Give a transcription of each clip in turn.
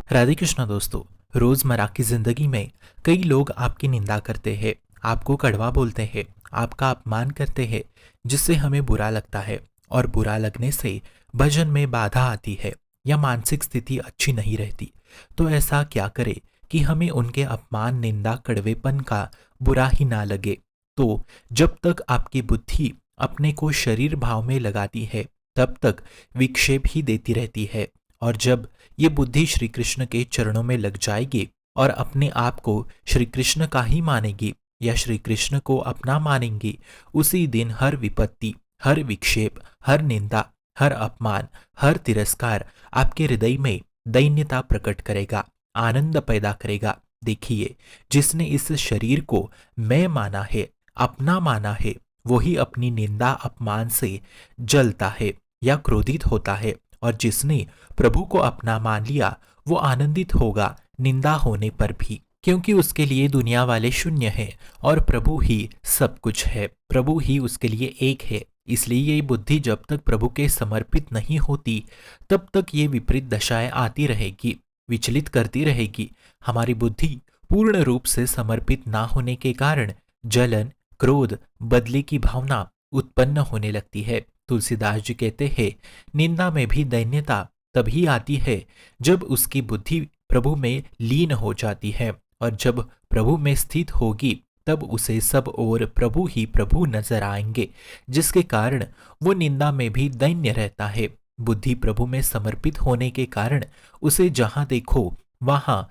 राधे कृष्णा दोस्तों। रोजमर्रा की जिंदगी में कई लोग आपकी निंदा करते हैं, आपको कड़वा बोलते हैं, आपका अपमान करते हैं, जिससे हमें बुरा लगता है। और बुरा लगने से भजन में बाधा आती है या मानसिक स्थिति अच्छी नहीं रहती। तो ऐसा क्या करें कि हमें उनके अपमान, निंदा, कड़वेपन का बुरा ही ना लगे। तो जब तक आपकी बुद्धि अपने को शरीर भाव में लगाती है, तब तक विक्षेप ही देती रहती है। और जब ये बुद्धि श्री कृष्ण के चरणों में लग जाएगी और अपने आप को श्री कृष्ण का ही मानेगी या श्री कृष्ण को अपना मानेंगी, उसी दिन हर विपत्ति, हर विक्षेप, हर निंदा, हर अपमान, हर तिरस्कार आपके हृदय में दैन्यता प्रकट करेगा, आनंद पैदा करेगा। देखिए, जिसने इस शरीर को मैं माना है, अपना माना है, वही अपनी निंदा अपमान से जलता है या क्रोधित होता है। और जिसने प्रभु को अपना मान लिया, वो आनंदित होगा निंदा होने पर भी, क्योंकि उसके लिए दुनिया वाले शून्य है और प्रभु ही सब कुछ है, प्रभु ही उसके लिए एक है। इसलिए ये बुद्धि जब तक प्रभु के समर्पित नहीं होती, तब तक ये विपरीत दशाएं आती रहेगी, विचलित करती रहेगी। हमारी बुद्धि पूर्ण रूप से समर्पित ना होने के कारण जलन, क्रोध, बदले की भावना उत्पन्न होने लगती है। तुलसीदास जी कहते हैं, निंदा में भी दैन्यता तभी आती है जब उसकी बुद्धि प्रभु में लीन हो जाती है, और जब प्रभु में स्थित होगी तब उसे सब और प्रभु ही प्रभु नजर आएंगे, जिसके कारण वो निंदा में भी दैन्य रहता है। बुद्धि प्रभु में समर्पित होने के कारण उसे जहां देखो वहां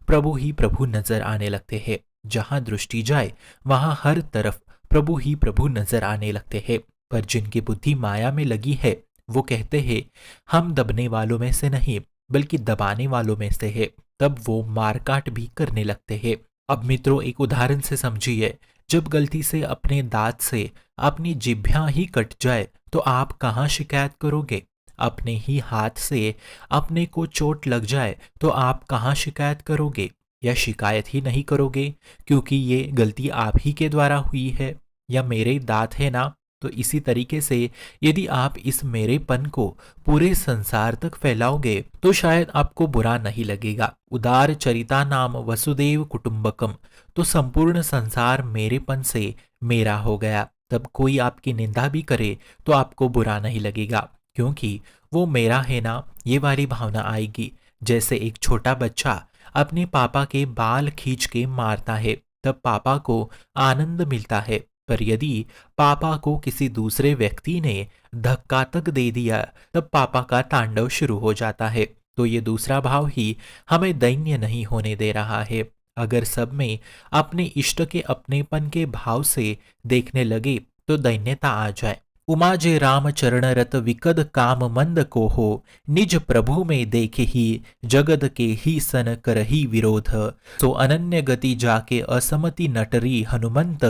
प्रभु ही प्रभु नजर आने लगते हैं। जहां दृष्टि जाए वहां हर तरफ प्रभु ही प्रभु नजर आने लगते हैं। पर जिनकी बुद्धि माया में लगी है, वो कहते हैं हम दबने वालों में से नहीं बल्कि दबाने वालों में से है, तब वो मारकाट भी करने लगते हैं। अब मित्रों, एक उदाहरण से समझिए, जब गलती से अपने दांत से अपनी जिह्वा ही कट जाए तो आप कहाँ शिकायत करोगे? अपने ही हाथ से अपने को चोट लग जाए तो आप कहाँ शिकायत करोगे? या शिकायत ही नहीं करोगे, क्योंकि ये गलती आप ही के द्वारा हुई है या मेरे दांत है ना। तो इसी तरीके से यदि आप इस मेरेपन को पूरे संसार तक फैलाओगे तो शायद आपको बुरा नहीं लगेगा। उदार चरिता नाम वसुदेव कुटुंबकम, तो संपूर्ण संसार मेरेपन से मेरा हो गया। तब कोई आपकी निंदा भी करे तो आपको बुरा नहीं लगेगा, क्योंकि वो मेरा है ना, ये वाली भावना आएगी। जैसे एक छोटा बच्चा अपने पापा के बाल खींच के मारता है, तब पापा को आनंद मिलता है। पर यदि पापा को किसी दूसरे व्यक्ति ने धक्का तक दे दिया, तब पापा का तांडव शुरू हो जाता है। तो ये दूसरा भाव ही हमें दैन्य नहीं होने दे रहा है। अगर सब में अपने इष्ट के अपनेपन के भाव से देखने लगे तो दैन्यता आ जाए। उमा जे राम चरण रत विकद काम मंद को हो, निज प्रभु में देखे ही जगद के ही सन करही विरोध। सो अनन्य गति जाके असमति नटरी हनुमंत,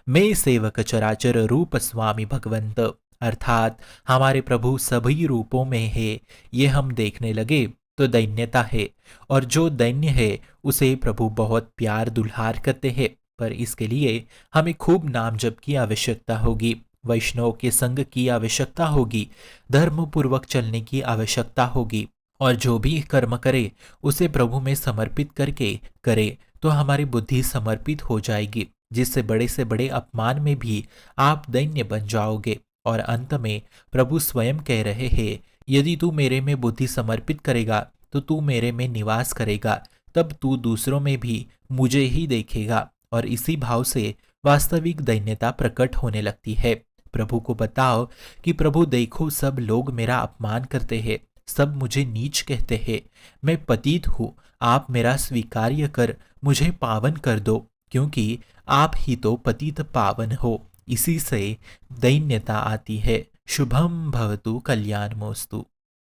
मैं सेवक चराचर रूप स्वामी भगवंत। अर्थात हमारे प्रभु सभी रूपों में है, ये हम देखने लगे तो दैन्यता है। और जो दैन्य है उसे प्रभु बहुत प्यार दुल्हार करते हैं। पर इसके लिए हमें खूब नाम जप की आवश्यकता होगी, वैष्णव के संग की आवश्यकता होगी, धर्म पूर्वक चलने की आवश्यकता होगी। और जो भी कर्म करे उसे प्रभु में समर्पित करके करे तो हमारी बुद्धि समर्पित हो जाएगी, जिससे बड़े से बड़े अपमान में भी आप दैन्य बन जाओगे। और अंत में प्रभु स्वयं कह रहे हैं, यदि तू मेरे में बुद्धि समर्पित करेगा तो तू मेरे में निवास करेगा, तब तू दूसरों में भी मुझे ही देखेगा। और इसी भाव से वास्तविक दैन्यता प्रकट होने लगती है। प्रभु को बताओ कि प्रभु देखो, सब लोग मेरा अपमान करते हैं, सब मुझे नीच कहते हैं, मैं पतित हूँ, आप मेरा स्वीकार्य कर मुझे पावन कर दो, क्योंकि आप ही तो पतित पावन हो। इसी से दैन्यता आती है। शुभम भवतु कल्याणमोस्तु।